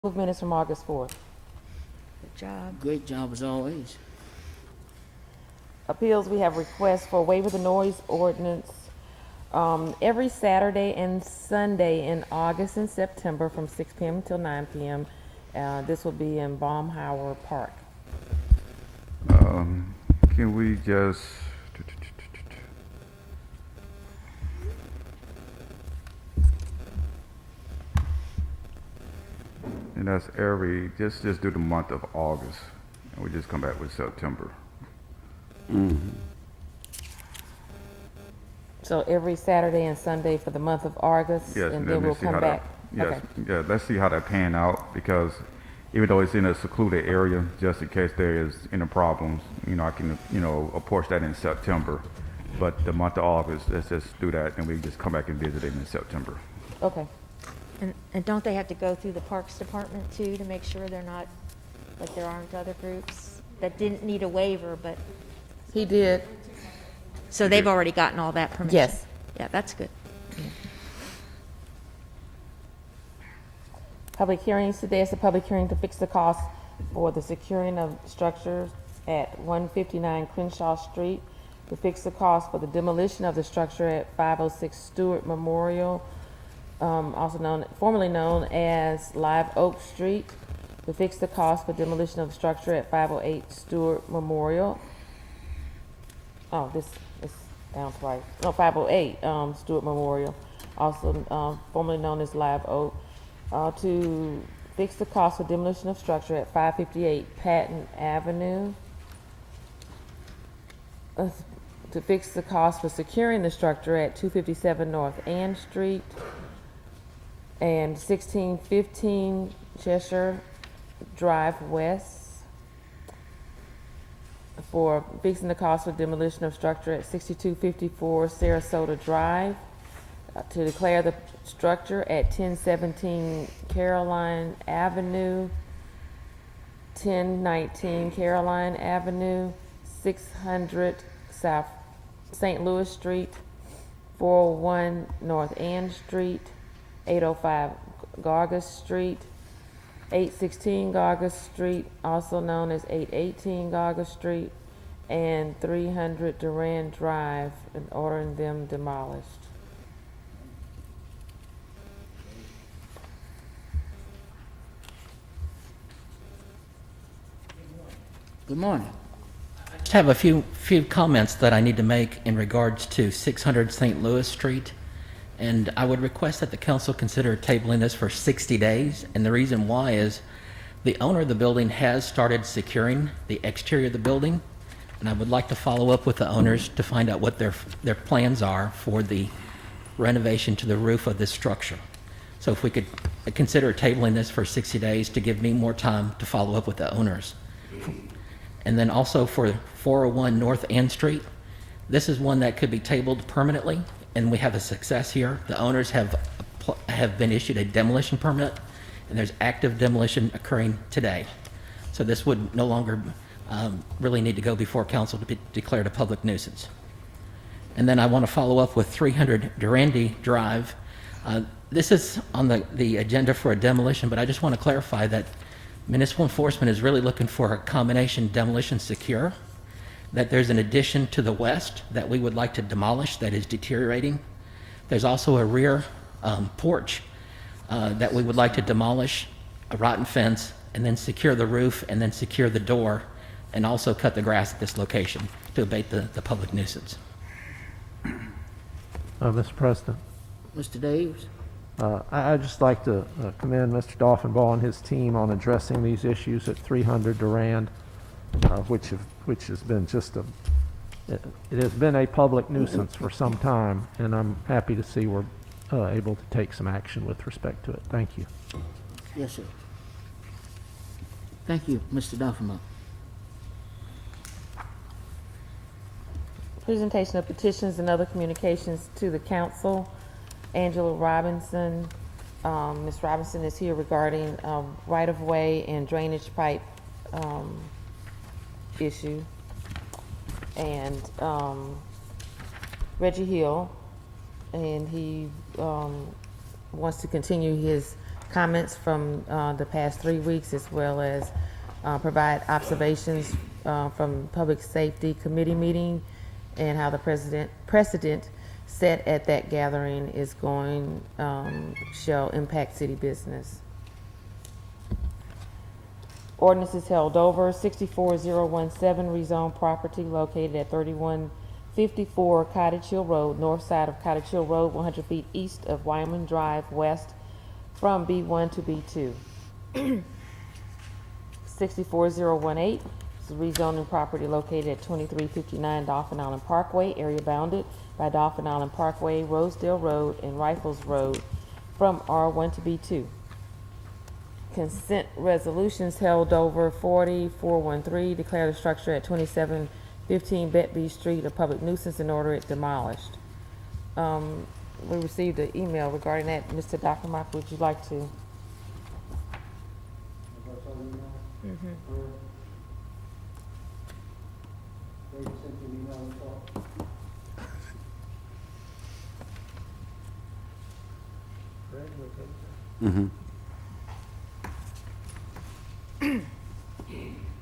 Minutes from August 4th. Good job. Great job as always. Appeals, we have requests for waiver of the noise ordinance every Saturday and Sunday in August and September from 6 p.m. until 9 p.m. This will be in Baumhauer Park. Can we just and that's every just do the month of August, and we just come back with September. So every Saturday and Sunday for the month of August, Yes, and let then me we'll see come how back. that. Yes, Okay. yeah. Let's see how that pan out, because even though it's in a secluded area, just in case there is any problems, I can approach that in September. But the month of August, let's just do that, and we just come back and visit it in September. Okay. And don't they have to go through the Parks Department too to make sure they're not, like there aren't other groups that didn't need a waiver, but, He did. so they've already gotten all that permission? Yes. Yeah, that's good. Public hearings today is a public hearing to fix the cost for the securing of structures at 159 Crenshaw Street, to fix the cost for the demolition of the structure at 506 Stewart Memorial, formerly known as Live Oak Street, to fix the cost for demolition of the structure at 508 Stewart Memorial. Oh, this sounds right. No, 508 Stewart Memorial, also formerly known as Live Oak, to fix the cost for demolition of structure at 558 Patton Avenue, to fix the cost for securing the structure at 257 North Ann Street, and 1615 Cheshire Drive West, for fixing the cost for demolition of structure at 6254 Sarasota Drive, to declare the structure at 1017 Caroline Avenue, 1019 Caroline Avenue, 600 South St. Louis Street, 401 North Ann Street, 805 Gargus Street, 816 Gargus Street, also known as 818 Gargus Street, and 300 Durand Drive, and ordering them demolished. Good morning. Just have a few comments that I need to make in regards to 600 St. Louis Street. And I would request that the council consider tabling this for 60 days. And the reason why is the owner of the building has started securing the exterior of the building. And I would like to follow up with the owners to find out what their plans are for the renovation to the roof of this structure. So if we could consider tabling this for 60 days to give me more time to follow up with the owners. And then also for 401 North Ann Street, this is one that could be tabled permanently, and we have a success here. The owners have been issued a demolition permit, and there's active demolition occurring today. So this would no longer really need to go before council to be declared a public nuisance. And then I want to follow up with 300 Durandi Drive. This is on the agenda for a demolition, but I just want to clarify that municipal enforcement is really looking for a combination demolition secure, that there's an addition to the west that we would like to demolish that is deteriorating. There's also a rear porch that we would like to demolish, a rotten fence, and then secure the roof, and then secure the door, and also cut the grass at this location to abate the public nuisance. Mr. President, Mr. Davis? I'd just like to commend Mr. Dolphinball and his team on addressing these issues at 300 Durand, which has been it has been a public nuisance for some time, and I'm happy to see we're able to take some action with respect to it. Thank you. Yes, sir. Thank you, Mr. Dolphin. Presentation of petitions and other communications to the council. Angela Robinson. Ms. Robinson is here regarding right-of-way and drainage pipe issue. And Reggie Hill, and he wants to continue his comments from the past 3 weeks, as well as provide observations from Public Safety Committee meeting and how the precedent set at that gathering is going, shall impact city business. Ordinance is held over. 64017, rezone property located at 3154 Cottage Hill Road, north side of Cottage Hill Road, 100 feet east of Wyman Drive West, from B1 to B2. 64018, is a rezoning property located at 2359 Dolphin Island Parkway, area bounded by Dolphin Island Parkway, Rosedale Road, and Rifles Road, from R1 to B2. Consent resolutions held over. 40413, declare the structure at 2715 Betby Street a public nuisance and order it demolished. We received an email regarding that. Mr. Dockemake, would you like to?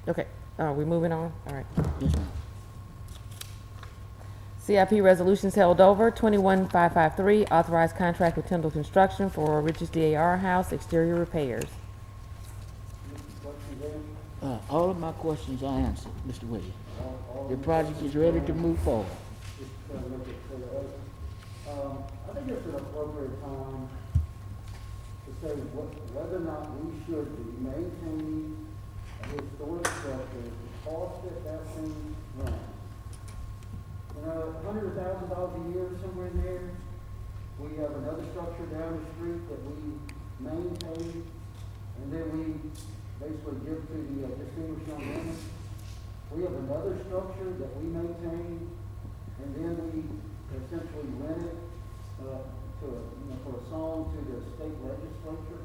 Okay, we moving on? All right. Yes, ma'am. CIP resolutions held over. 21553, authorized contract with Tyndall Construction for Richards DAR House exterior repairs. All of my questions are answered, Mr. Williams. The project is ready to move forward. I think it's an appropriate time to say whether or not we should be maintaining a historic structure, the cost that thing runs. You know, $100,000 a year, somewhere in there. We have another structure down the street that we maintain, and then we basically give to the distinguished young women. We have another structure that we maintain, and then we essentially rent it for a song to the state legislature.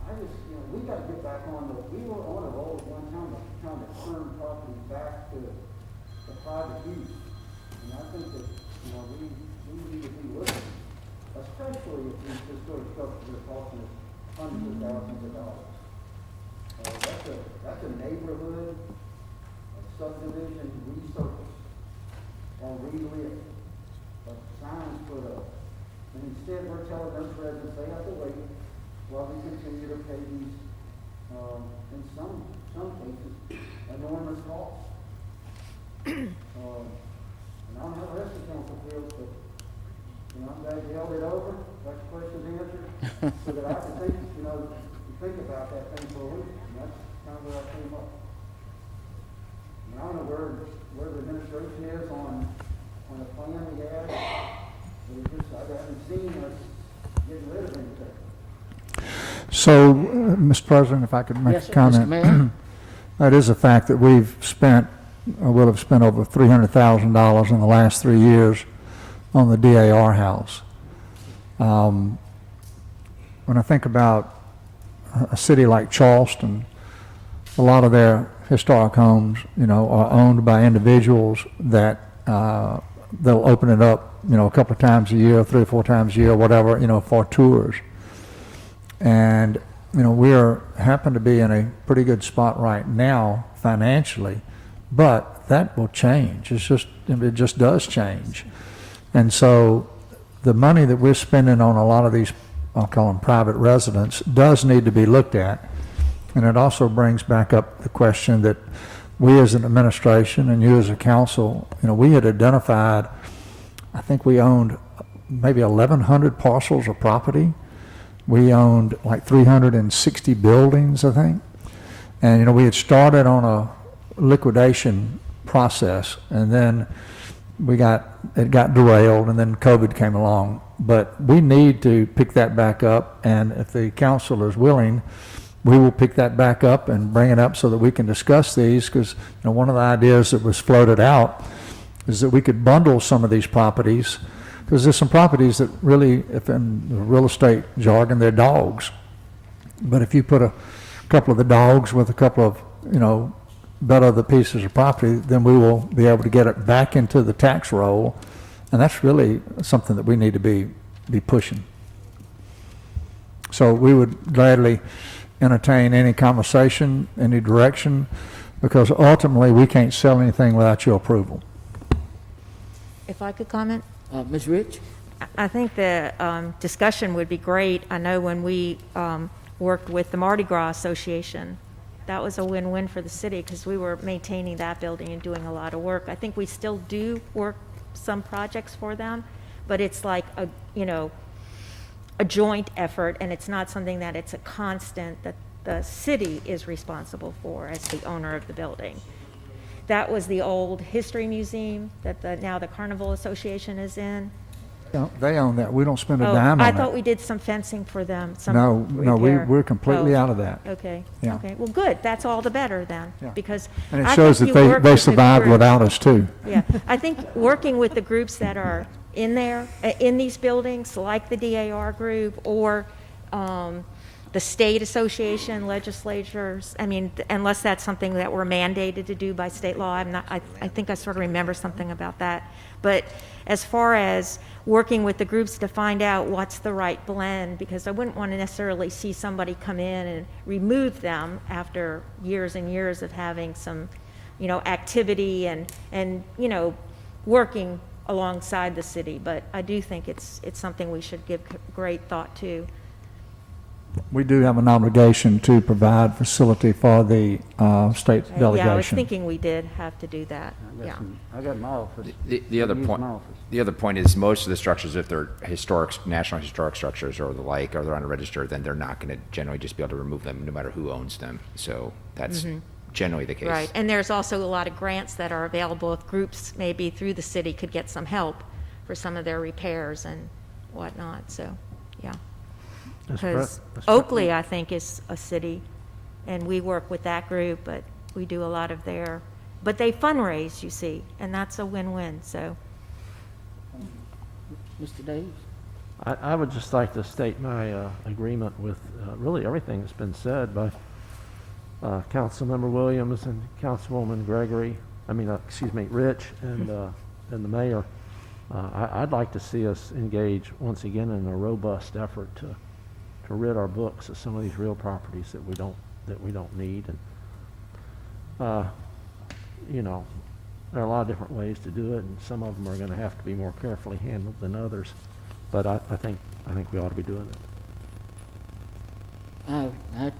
I just, we got to get back on we were on a roll at one time of trying to turn property back to the private use. And I think that, we need to be looking, especially if these historic structures are costing us hundreds of thousands of dollars. That's a neighborhood, a subdivision resurface, or relit, signs put up. And instead, we're telling those residents they have to wait while we continue to pay these, in some cases, enormous costs. And I don't know how the rest of the council feels, but, I'm glad you held it over, got your questions answered, so that I can think about that thing for a week, and that's kind of where I came up. And I don't know where the administration is on the plan we had, but I haven't seen us getting rid of anything. So, Mr. President, if I could make Yes, a sir, comment. Mr. Mayor. That is a fact that we've spent, or will have spent over $300,000 in the last 3 years on the DAR house. When I think about a city like Charleston, a lot of their historic homes, are owned by individuals that they'll open it up, a couple of times a year, 3 or 4 times a year, whatever, for tours. And, we happen to be in a pretty good spot right now financially, but that will change. It just does change. And so the money that we're spending on a lot of these, I'll call them private residents, does need to be looked at. And it also brings back up the question that we as an administration and you as a council, we had identified, I think we owned maybe 1,100 parcels of property. We owned like 360 buildings, I think. And, we had started on a liquidation process, and then it got derailed, and then COVID came along. But we need to pick that back up, and if the council is willing, we will pick that back up and bring it up so that we can discuss these, because, one of the ideas that was floated out is that we could bundle some of these properties, because there's some properties that really, if in the real estate jargon, they're dogs. But if you put a couple of the dogs with a couple of, better the pieces of property, then we will be able to get it back into the tax roll. And that's really something that we need to be be pushing. So we would gladly entertain any conversation, any direction, because ultimately, we can't sell anything without your approval. If I could comment? Ms. Rich? I think the discussion would be great. I know when we worked with the Mardi Gras Association, that was a win-win for the city because we were maintaining that building and doing a lot of work. I think we still do work some projects for them, but it's like a, you know, a joint effort, and it's not something that it's a constant that the city is responsible for as the owner of the building. That was the old history museum that now the Carnival Association is in. No, they own that. We don't spend a Oh, dime on I that. thought we did some fencing for them, some No, repair. we're completely Oh, out of that. Okay, Yeah. okay. Well, good. That's all the better then, Yeah. because And it I shows think that you work they with the survived group- without us, too. Yeah, I think working with the groups that are in there, in these buildings, like the DAR group or the state association, legislatures, I mean, unless that's something that we're mandated to do by state law, I think I sort of remember something about that. But as far as working with the groups to find out what's the right blend, because I wouldn't want to necessarily see somebody come in and remove them after years and years of having some, you know, activity and you know, working alongside the city. But I do think it's something we should give great thought to. We do have an obligation to provide facility for the state Yeah, I was delegation. thinking we did have to do that, yeah. I got my office. The other Use point, my office. the other point is most of the structures, if they're historic, national historic structures or the like, or they're unregistered, then they're not going to generally just be able to remove them no matter who owns them. So that's generally the case. Right, and there's also a lot of grants that are available if groups maybe through the city could get some help for some of their repairs and whatnot, so, yeah. Because Oakley, I think, is a city, and we work with that group, but we do a lot of their, but they fundraise, you see, and that's a win-win, so. Mr. Davis? I would just like to state my agreement with really everything that's been said by Councilmember Williams and Councilwoman Gregory, Rich, and the mayor. I'd like to see us engage once again in a robust effort to rid our books of some of these real properties that we don't need. And you know, there are a lot of different ways to do it, and some of them are going to have to be more carefully handled than others. But I think we ought to be doing it.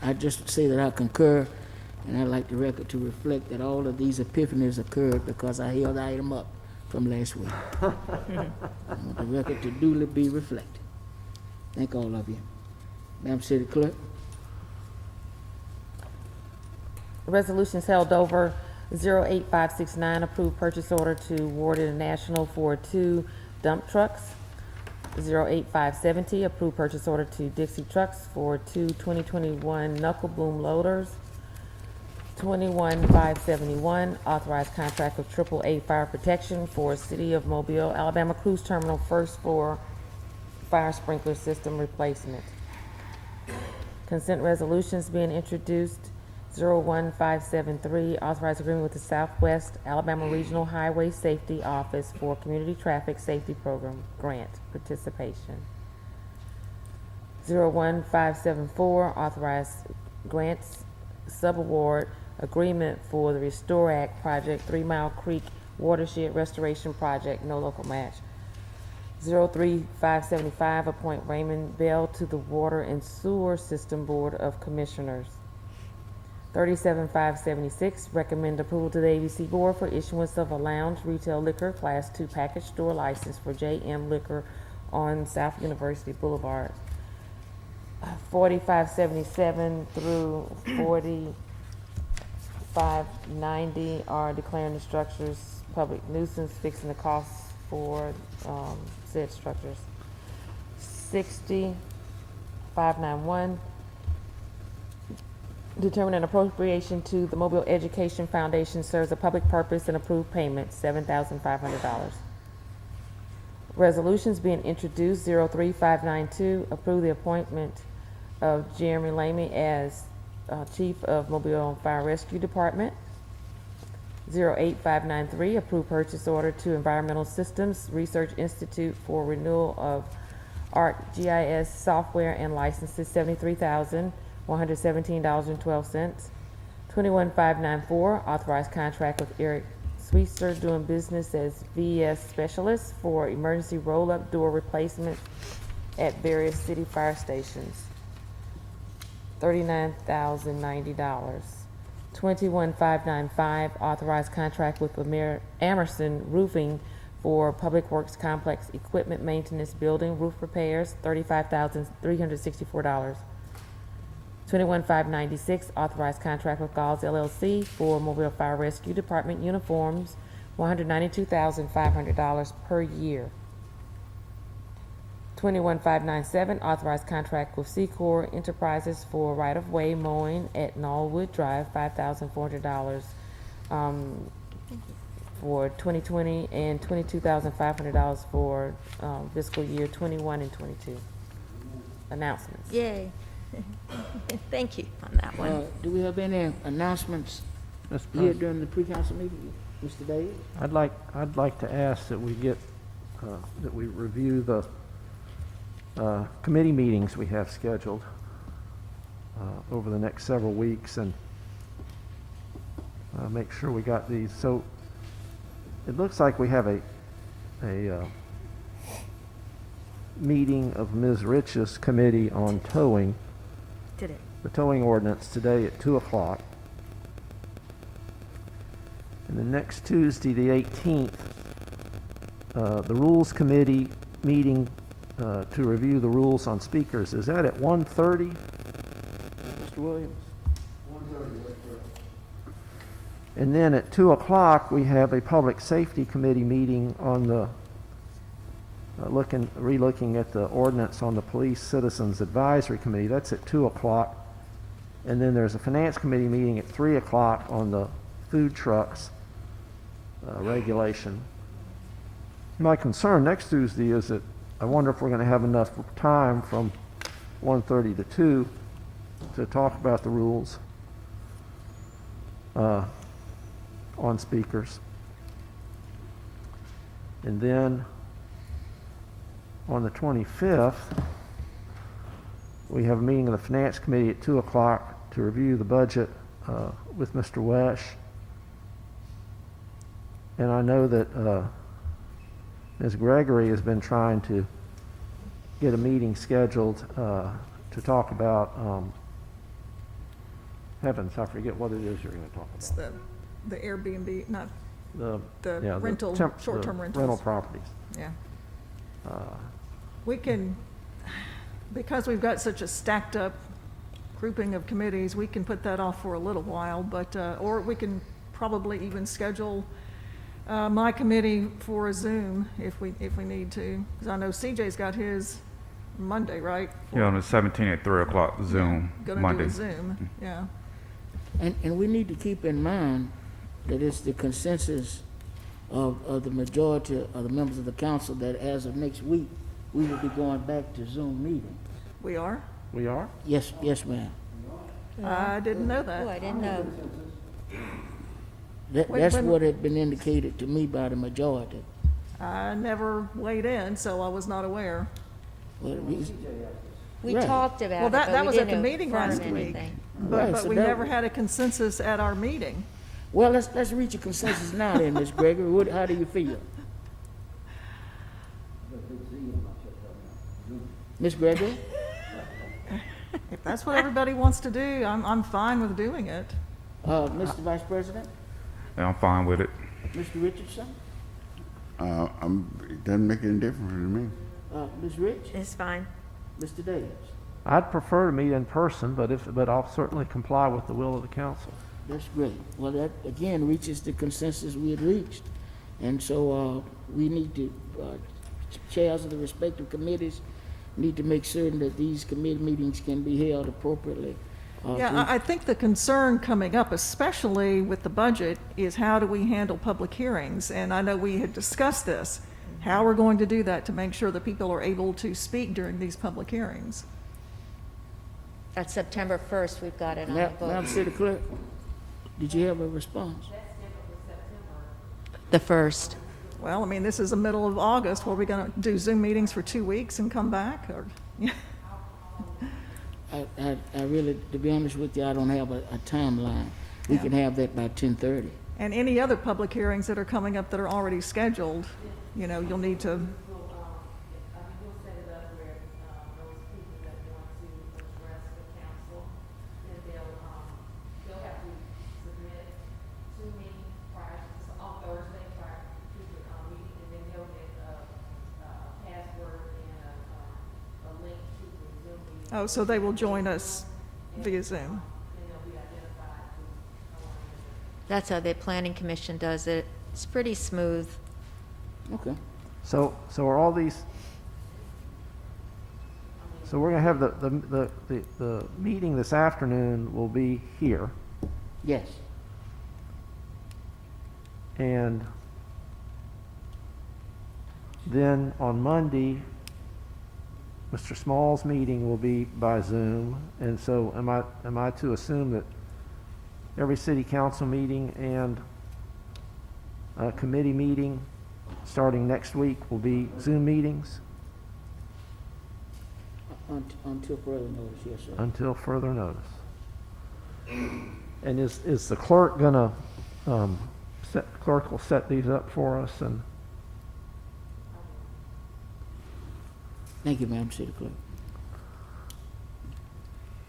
I just say that I concur, and I'd like the record to reflect that all of these epiphanies occurred because I held the item up from last week. I want the record to duly be reflected. Thank all of you. Madam City Clerk? Resolutions held over 08569, approved purchase order to Ward International for 2 dump trucks. 08570, approved purchase order to Dixie Trucks for 2 2021 knuckle boom loaders. 21571, authorized contract with AAA Fire Protection for City of Mobile, Alabama Cruise Terminal first for fire sprinkler system replacement. Consent resolutions being introduced. 01573, authorized agreement with the Southwest Alabama Regional Highway Safety Office for Community Traffic Safety Program grant participation. 01574, authorized grants subaward agreement for the Restore Act project, 3 Mile Creek Watershed Restoration Project, no local match. 03575, appoint Raymond Bell to the Water and Sewer System Board of Commissioners. 37576, recommend approval to the ABC Board for issuance of a lounge retail liquor Class 2 package store license for JM Liquor on South University Boulevard. 4577 through 4590 are declaring the structures public nuisance, fixing the costs for said structures. 60591, determine an appropriation to the Mobile Education Foundation serves a public purpose and approved payment, $7,500. Resolutions being introduced. 03592, approve the appointment of Jeremy Lamy as Chief of Mobile Fire Rescue Department. 08593, approve purchase order to Environmental Systems Research Institute for renewal of ArcGIS software and licenses, $73,117.12. 21594, authorized contract with Eric Sweetser doing business as VES specialist for emergency roll-up door replacement at various city fire stations, $39,090. 21595, authorized contract with Amerson Roofing for Public Works Complex equipment maintenance building roof repairs, $35,364. 21596, authorized contract with Galls LLC for Mobile Fire Rescue Department uniforms, $192,500 per year. 21597, authorized contract with Secor Enterprises for right-of-way mowing at Knollwood Drive, $5,400 for 2020, and $22,500 for fiscal year 21 and 22. Announcements. Yay. Thank you on that one. Do we have any announcements Mr. here President, during the pre-council meeting? Mr. Davis? I'd like to ask that we get, that we review the committee meetings we have scheduled over the next several weeks and make sure we got these. So it looks like we have a meeting of Ms. Rich's committee on towing, Today. the towing ordinance today at 2 o'clock. And the next Tuesday, the 18th, the Rules Committee meeting to review the rules on speakers. Is that at 1:30? Mr. Williams? 1:30, that's correct. And then at 2 o'clock, we have a Public Safety Committee meeting on the relooking at the ordinance on the Police Citizens Advisory Committee. That's at 2 o'clock. And then there's a Finance Committee meeting at 3 o'clock on the food trucks regulation. My concern next Tuesday is that I wonder if we're going to have enough time from 1:30 to 2 to talk about the rules on speakers. And then on the 25th, we have a meeting of the Finance Committee at 2 o'clock to review the budget with Mr. Wesh. And I know that Ms. Gregory has been trying to get a meeting scheduled to talk about, heavens, I forget what it is you're going to talk It's about. the Airbnb, not The the rental, short-term rentals. rental properties. Yeah. We can, because we've got such a stacked up grouping of committees, we can put that off for a little while, but, or we can probably even schedule my committee for a Zoom if we need to. Because I know CJ's got his Monday, right? Yeah, on the 17th at 3 o'clock, Zoom, Gonna Monday. do a Zoom, yeah. And we need to keep in mind that it's the consensus of the majority of the members of the council that as of next week, we will be going back to Zoom meetings. We are? We are? Yes, yes, ma'am. I didn't know Oh, that. I didn't know. Wait, That's wait a what had been indicated to me by the majority. I never weighed in, so I was not aware. Well, We Right. talked about Well, it, that but we was at the didn't meeting affirm last week. anything. Right, But so we that- never had a consensus at our meeting. Well, let's reach a consensus now then, Ms. Gregory. How do you feel? Ms. Gregory? If that's what everybody wants to do, I'm fine with doing it. Mr. Vice President? And I'm fine with it. Mr. Richardson? It doesn't make any difference to me. Ms. Rich? It's fine. Mr. Davis? I'd prefer to meet in person, but I'll certainly comply with the will of the council. That's great. Well, that again reaches the consensus we had reached. And so we need to, chairs of the respective committees need to make certain that these committee meetings can be held appropriately. Yeah, I think the concern coming up, especially with the budget, is how do we handle public hearings? And I know we had discussed this, how we're going to do that to make sure that people are able to speak during these public hearings. At September 1st, we've got it on the Madam books. City Clerk, did you have a response? The 1st. Well, I mean, this is the middle of August. What, are we going to do Zoom meetings for 2 weeks and come back? Or, I really, to be honest with you, I don't have a timeline. We can have that by 10:30. And any other public hearings that are coming up that are already scheduled, you know, you'll need to, We'll set it up where, those people that want to address the council, then they'll have to submit to me on Thursday prior to the meeting, and then they'll get a password and a link to the Zoom meeting. oh, so they will join us via Zoom. And they'll be identified who, That's how the planning commission does it. It's pretty smooth. Okay. So are all these, so we're gonna have the meeting this afternoon will be here, Yes. and then on Monday, Mr. Small's meeting will be by Zoom, and so am I to assume that every city council meeting and a committee meeting starting next week will be Zoom meetings Until further notice, yes, sir. until further notice? And is the clerk gonna, clerk will set these up for us, and Thank you, Madam City Clerk.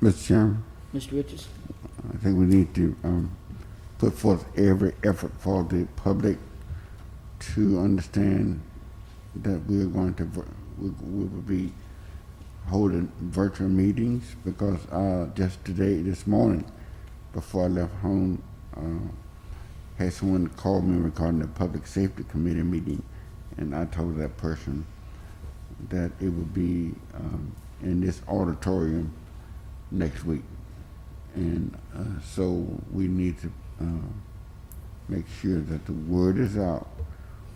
Mr. Chairman, Mr. Richards? I think we need to put forth every effort for the public to understand that we are going to, we will be holding virtual meetings, because just today, this morning, before I left home, had someone call me regarding the Public Safety Committee meeting, and I told that person that it would be in this auditorium next week. And so we need to make sure that the word is out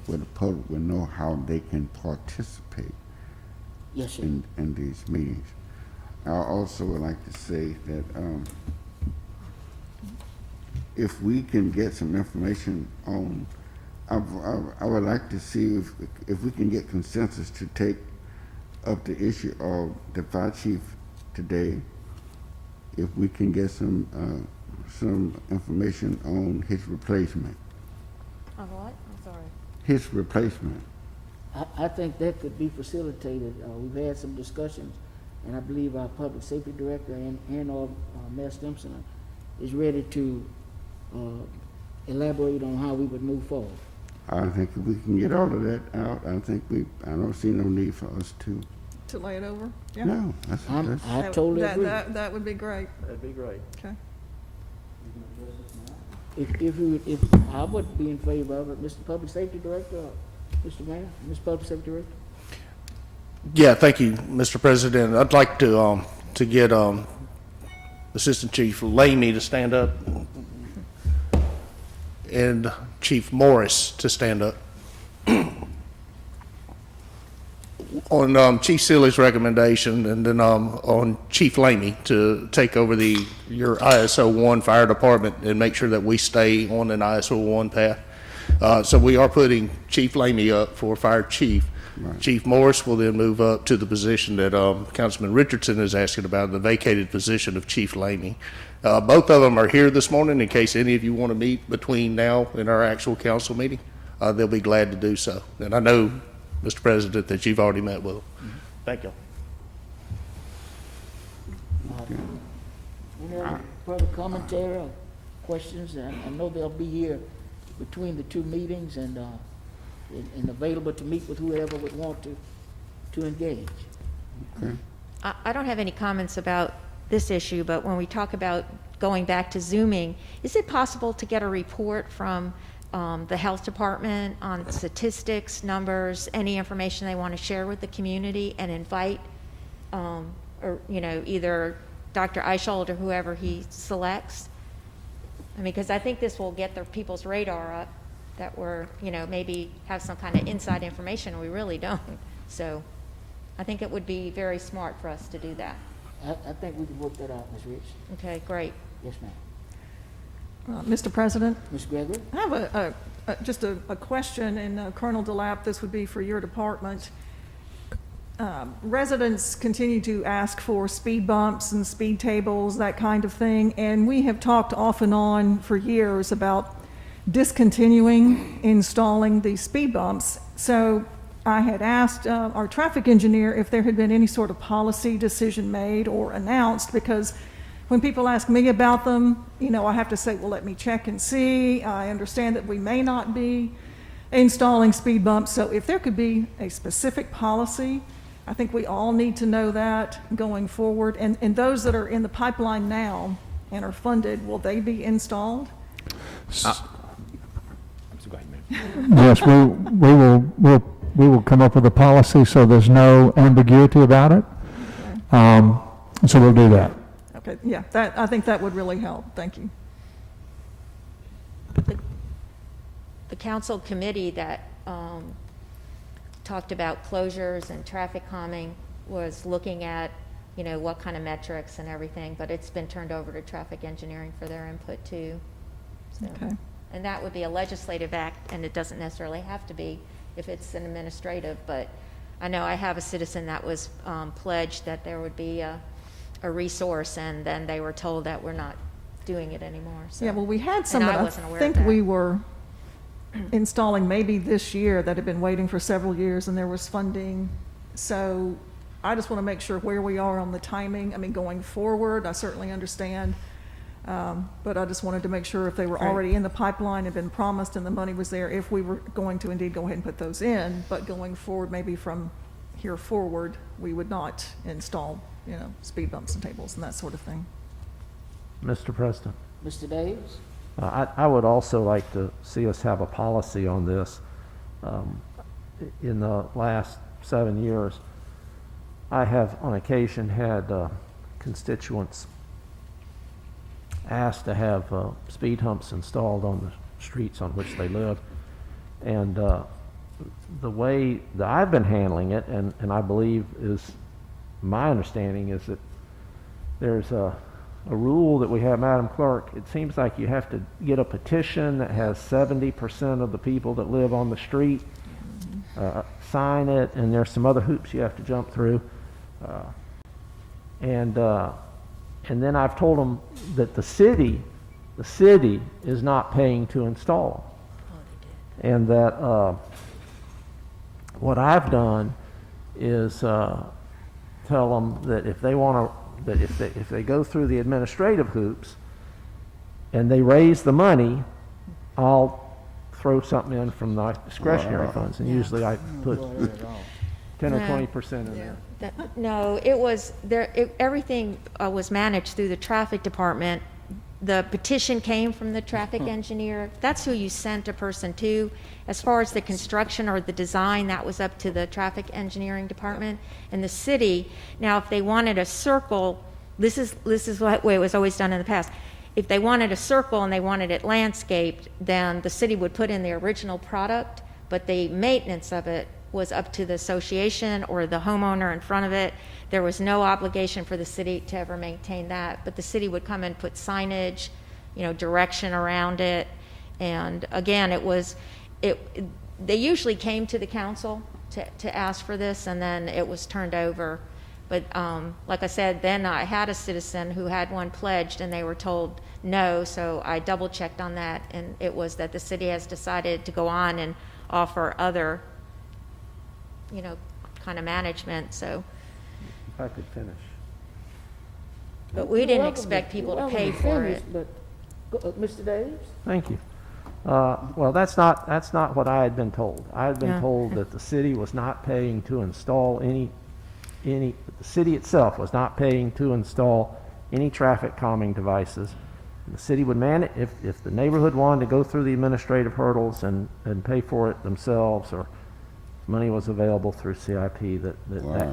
where the public will know how they can participate Yes, sir. in these meetings. I also would like to say that if we can get some information on, I would like to see if we can get consensus to take up the issue of the fire chief today. If we can get some information on his replacement. On what? I'm sorry. His replacement. I think that could be facilitated. We've had some discussions, and I believe our public safety director and Mayor Stimson is ready to elaborate on how we would move forward. I think if we can get all of that out, I don't see no need for us to. To lay it over? Yeah. No, I totally agree. That would be great. that'd be great. Okay. If I would be in favor of it, Mr. Public Safety Director, or Mr. Mayor, Mr. Public Safety Director? Yeah, thank you, Mr. President. I'd like to get Assistant Chief Lamey to stand up and Chief Morris to stand up. On Chief Seeley's recommendation, and then on Chief Lamey to take over your ISO 1 fire department and make sure that we stay on an ISO 1 path. So we are putting Chief Lamey up for fire chief. Right. Chief Morris will then move up to the position that Councilman Richardson is asking about, the vacated position of Chief Lamey. Both of them are here this morning in case any of you want to meet between now and our actual council meeting. They'll be glad to do so. And I know, Mr. President, that you've already met with them. Thank you. Any other further commentary or questions? I know they'll be here between the two meetings and available to meet with whoever would want to engage. Okay. I don't have any comments about this issue, but when we talk about going back to Zooming, is it possible to get a report from the health department on statistics, numbers, any information they want to share with the community, and invite, or, you know, either Dr. Eichhold or whoever he selects? I mean, because I think this will get the people's radar up that we're, you know, maybe have some kind of inside information, and we really don't. So I think it would be very smart for us to do that. I think we can work that out, Ms. Rich. Okay, great. Yes, ma'am. Mr. President, Ms. Gregory? I have just a question, and Colonel DeLapp, this would be for your department. Residents continue to ask for speed bumps and speed tables, that kind of thing, and we have talked off and on for years about discontinuing installing these speed bumps. So I had asked our traffic engineer if there had been any sort of policy decision made or announced, because when people ask me about them, you know, I have to say, well, let me check and see. I understand that we may not be installing speed bumps, so if there could be a specific policy, I think we all need to know that going forward. And those that are in the pipeline now and are funded, will they be installed? So go ahead, ma'am. Yes, we will come up with a policy so there's no ambiguity about it. So we'll do that. Okay, yeah, I think that would really help. Thank you. The council committee that talked about closures and traffic calming was looking at, you know, what kind of metrics and everything, but it's been turned over to traffic engineering for their input too. So, Okay. and that would be a legislative act, and it doesn't necessarily have to be if it's an administrative, but I know I have a citizen that was pledged that there would be a resource, and then they were told that we're not doing it anymore. So. Yeah, well, we had some And that I I wasn't aware of think that. we were installing maybe this year that had been waiting for several years, and there was funding. So I just want to make sure where we are on the timing. I mean, going forward, I certainly understand. But I just wanted to make sure if they were already in the pipeline, had been promised, and the money was there, if we were going to indeed go ahead and put those in. But going forward, maybe from here forward, we would not install, you know, speed bumps and tables and that sort of thing. Mr. President, Mr. Davis? I would also like to see us have a policy on this. In the last 7 years, I have on occasion had constituents asked to have speed humps installed on the streets on which they live. And the way that I've been handling it, and I believe is my understanding, is that there's a rule that we have, Madam Clerk. It seems like you have to get a petition that has 70% of the people that live on the street sign it, and there's some other hoops you have to jump through. And then I've told them that the city is not paying to install. And that what I've done is tell them that if they want to, that if they go through the administrative hoops and they raise the money, I'll throw something in from the discretionary funds, and usually I put 10 or 20% in there. No, it was there. Everything was managed through the traffic department. The petition came from the traffic engineer. That's who you sent a person to. As far as the construction or the design, that was up to the traffic engineering department and the city. Now, if they wanted a circle, this is the way it was always done in the past. If they wanted a circle and they wanted it landscaped, then the city would put in the original product, but the maintenance of it was up to the association or the homeowner in front of it. There was no obligation for the city to ever maintain that, but the city would come and put signage, you know, direction around it. And again, they usually came to the council to ask for this, and then it was turned over. But like I said, then I had a citizen who had one pledged, and they were told no, so I double checked on that, and it was that the city has decided to go on and offer other, you know, kind of management. So, If I could finish. but we didn't expect people to pay for it. But, Mr. Davis? Thank you. Well, that's not what I had been told. I had been Yeah. told that the city was not paying to install the city itself was not paying to install any traffic calming devices. The city would manage, if the neighborhood wanted to go through the administrative hurdles and pay for it themselves, or money was available through CIP, that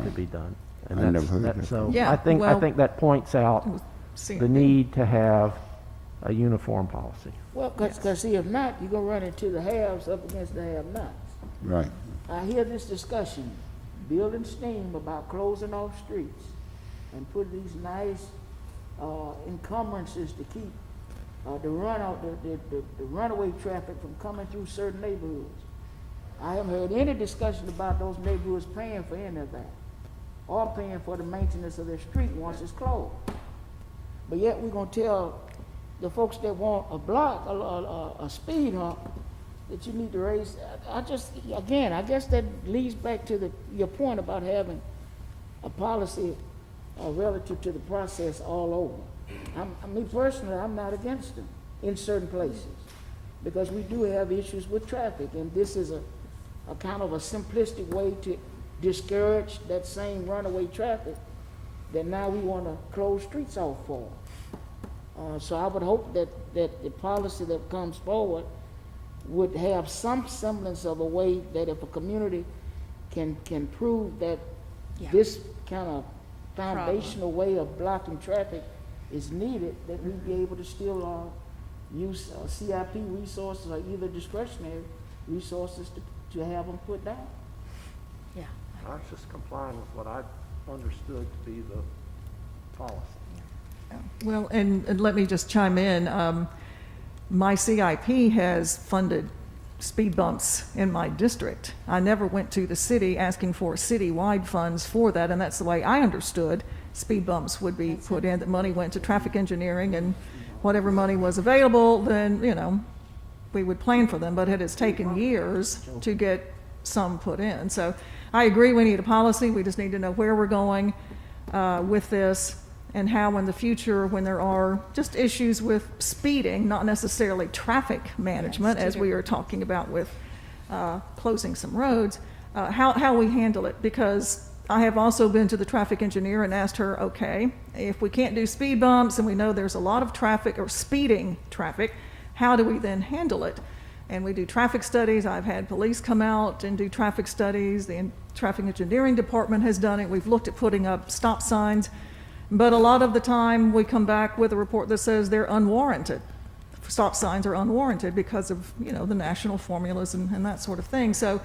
could be done. And I that's- never heard that. So Yeah, I think well- that points out See, the need to have a uniform policy. Well, because see, if not, you're going to run into the haves up against the have-nots. Right. I hear this discussion, building steam about closing off streets and put these nice encumbrances to keep the runaway traffic from coming through certain neighborhoods. I haven't heard any discussion about those neighborhoods paying for any of that, or paying for the maintenance of their street once it's closed. But yet we're gonna tell the folks that want a block, a speed hump, that you need to raise. I guess that leads back to your point about having a policy relative to the process all over. Me personally, I'm not against them in certain places, because we do have issues with traffic, and this is a kind of a simplistic way to discourage that same runaway traffic that now we want to close streets off for. So I would hope that the policy that comes forward would have some semblance of a way that if a community can prove that this kind of foundational way of blocking traffic is needed, that we'd be able to still use CIP resources or either discretionary resources to have them put down. Yeah. I was just complying with what I understood to be the policy. Well, and let me just chime in. My CIP has funded speed bumps in my district. I never went to the city asking for citywide funds for that, and that's the way I understood speed bumps would be put in, that money went to traffic engineering, and whatever money was available, then, we would plan for them, but it has taken years to get some put in. So I agree we need a policy. We just need to know where we're going with this, and how in the future, when there are just issues with speeding, not necessarily traffic management, as we are talking about with closing some roads, how we handle it. Because I have also been to the traffic engineer and asked her, okay, if we can't do speed bumps and we know there's a lot of traffic or speeding traffic, how do we then handle it? And we do traffic studies. I've had police come out and do traffic studies. The traffic engineering department has done it. We've looked at putting up stop signs. But a lot of the time, we come back with a report that says they're unwarranted. Stop signs are unwarranted because of, the national formulas and that sort of thing. So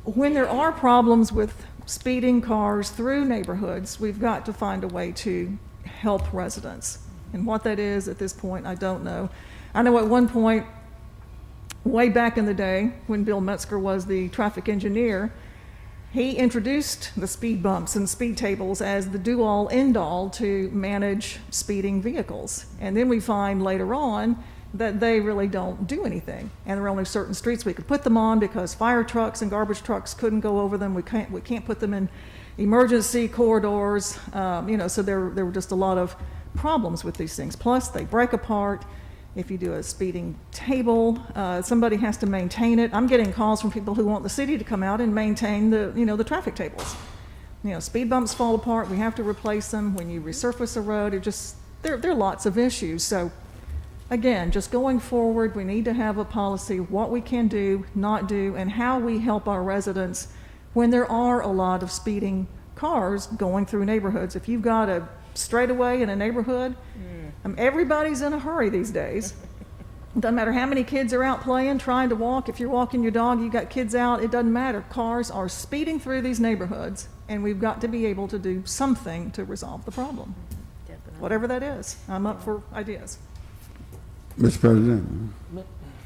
when there are problems with speeding cars through neighborhoods, we've got to find a way to help residents. And what that is at this point, I don't know. I know at one point, way back in the day, when Bill Metzger was the traffic engineer, he introduced the speed bumps and speed tables as the do-all, end-all to manage speeding vehicles. And then we find later on that they really don't do anything. And there are only certain streets we could put them on because fire trucks and garbage trucks couldn't go over them. We can't put them in emergency corridors. So there were just a lot of problems with these things. Plus, they break apart. If you do a speeding table, somebody has to maintain it. I'm getting calls from people who want the city to come out and maintain the traffic tables. Speed bumps fall apart. We have to replace them. When you resurface a road, there are lots of issues. So again, just going forward, we need to have a policy, what we can do, not do, and how we help our residents when there are a lot of speeding cars going through neighborhoods. If you've got a straightaway in a neighborhood, everybody's in a hurry these days. Doesn't matter how many kids are out playing, trying to walk. If you're walking your dog, you got kids out, it doesn't matter. Cars are speeding through these neighborhoods, and we've got to be able to do something to resolve the problem. Definitely. Whatever that is, I'm up for ideas. Mr. President,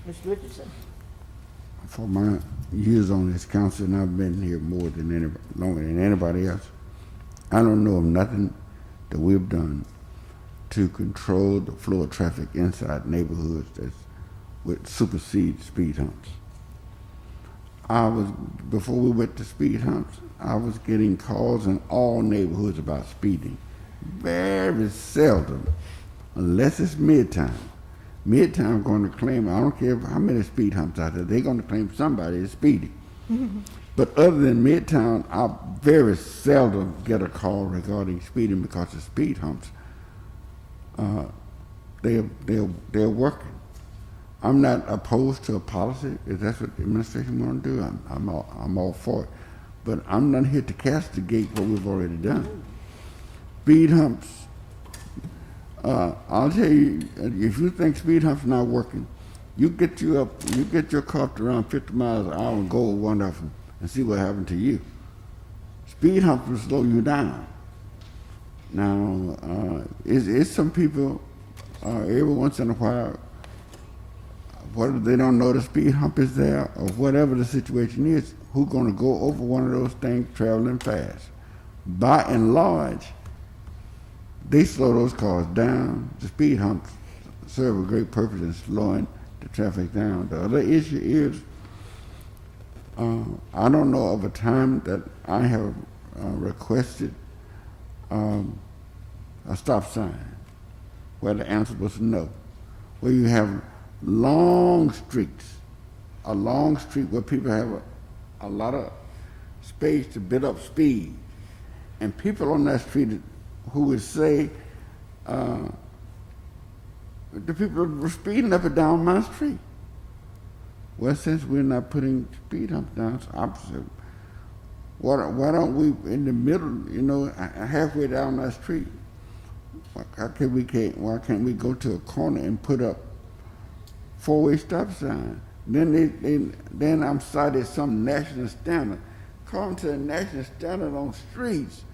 Mr. Richardson? for my years on this council, and I've been here longer than anybody else, I don't know of nothing that we've done to control the flow of traffic inside neighborhoods that would supersede speed humps. Before we went to speed humps, I was getting calls in all neighborhoods about speeding. Very seldom, unless it's Midtown. Midtown going to claim, I don't care how many speed humps out there, they're going to claim somebody is speeding. But other than Midtown, I very seldom get a call regarding speeding because the speed humps, they're working. I'm not opposed to a policy. If that's what the administration want to do, I'm all for it. But I'm not here to castigate what we've already done. Speed humps, I'll tell you, if you think speed humps not working, you get your car up to around 50 miles an hour and go with one of them and see what happened to you. Speed humps will slow you down. Now, it's some people every once in a while, whether they don't know the speed hump is there or whatever the situation is, who's gonna go over one of those things traveling fast? By and large, they slow those cars down. The speed humps serve a great purpose in slowing the traffic down. The other issue is, I don't know of a time that I have requested a stop sign where the answer was no. Where you have long streets, a long street where people have a lot of space to build up speed, and people on that street who would say, the people were speeding up and down my street. Well, since we're not putting speed humps down, so opposite, why don't we in the middle, you know, halfway down that street? Why can't we go to a corner and put up four-way stop sign? Then I'm cited some national standard. According to the national standard on streets,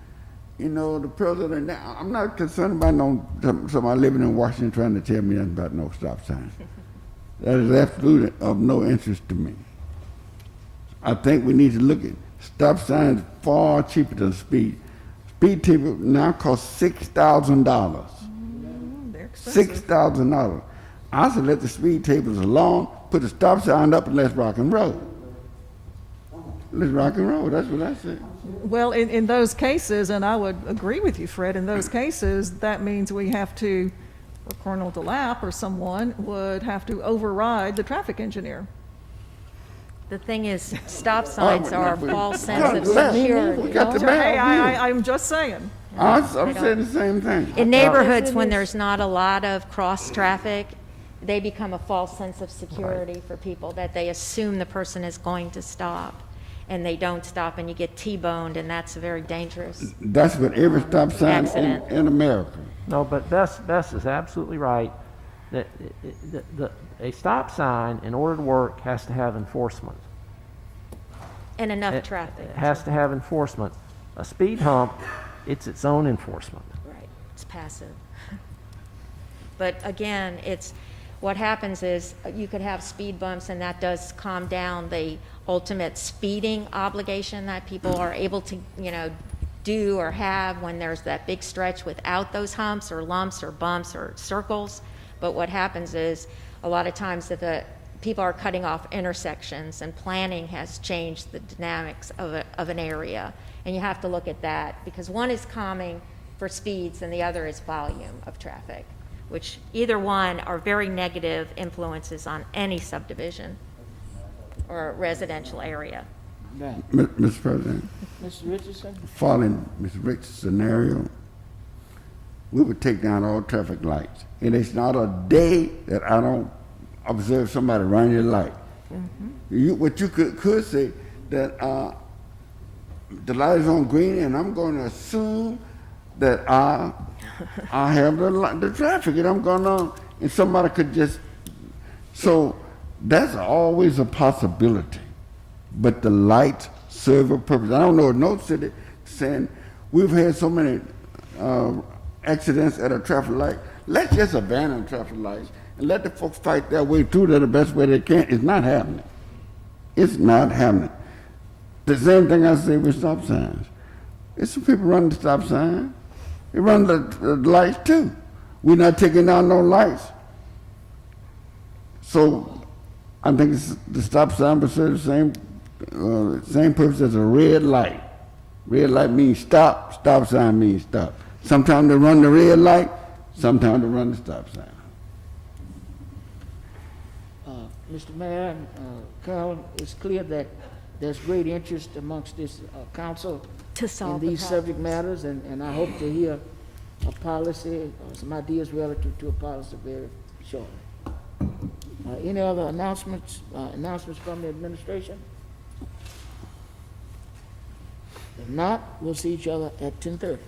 you know, the president, I'm not concerned about somebody living in Washington trying to tell me nothing about no stop sign. That is absolutely of no interest to me. I think we need to look at stop signs far cheaper than speed. Speed ticket now costs $6,000. They're expensive. $6,000. I said let the speed tables alone, put the stop sign up, and let's rock and roll. Let's rock and roll. That's what I said. Well, in those cases, and I would agree with you, Fred, in those cases, that means we have to, or Colonel DeLapp or someone would have to override the traffic engineer. The thing is, stop signs are a false sense of We got security. the Hey, map. I'm just saying. I'm saying the same thing. In neighborhoods, when there's not a lot of cross-traffic, they become a false sense of security for people, that they assume the person is going to stop, and they don't stop, and you get T-boned, and that's very dangerous. That's what every stop sign Accident. in America. No, but Bess is absolutely right. That a stop sign, in order to work, has to have enforcement. And enough It traffic. has to have enforcement. A speed hump, it's its own enforcement. Right, it's passive. But again, what happens is you could have speed bumps, and that does calm down the ultimate speeding obligation that people are able to, do or have when there's that big stretch without those humps or lumps or bumps or circles. But what happens is a lot of times that the people are cutting off intersections, and planning has changed the dynamics of an area. And you have to look at that, because one is calming for speeds and the other is volume of traffic, which either one are very negative influences on any subdivision or residential area. Mr. President, Mr. Richardson? following Mr. Rich's scenario, we would take down all traffic lights. And it's not a day that I don't observe somebody running your light. What you could say that the light is on green, and I'm going to assume that I have the traffic, and I'm going on, and somebody could just. So that's always a possibility. But the lights serve a purpose. I don't know of no city saying we've had so many accidents at a traffic light. Let's just abandon traffic lights and let the folks fight their way through there the best way they can. It's not happening. It's not happening. The same thing I say with stop signs. It's some people running the stop sign. They run the lights too. We're not taking down no lights. So I think the stop sign will serve the same purpose as a red light. Red light means stop, stop sign means stop. Sometimes they run the red light, sometimes they run the stop sign. Mr. Mayor and Carol, it's clear that there's great interest amongst this council To solve in the these subject problems. matters, and I hope to hear a policy, some ideas relative to a policy very shortly. Any other announcements from the administration? If not, we'll see each other at 10:30.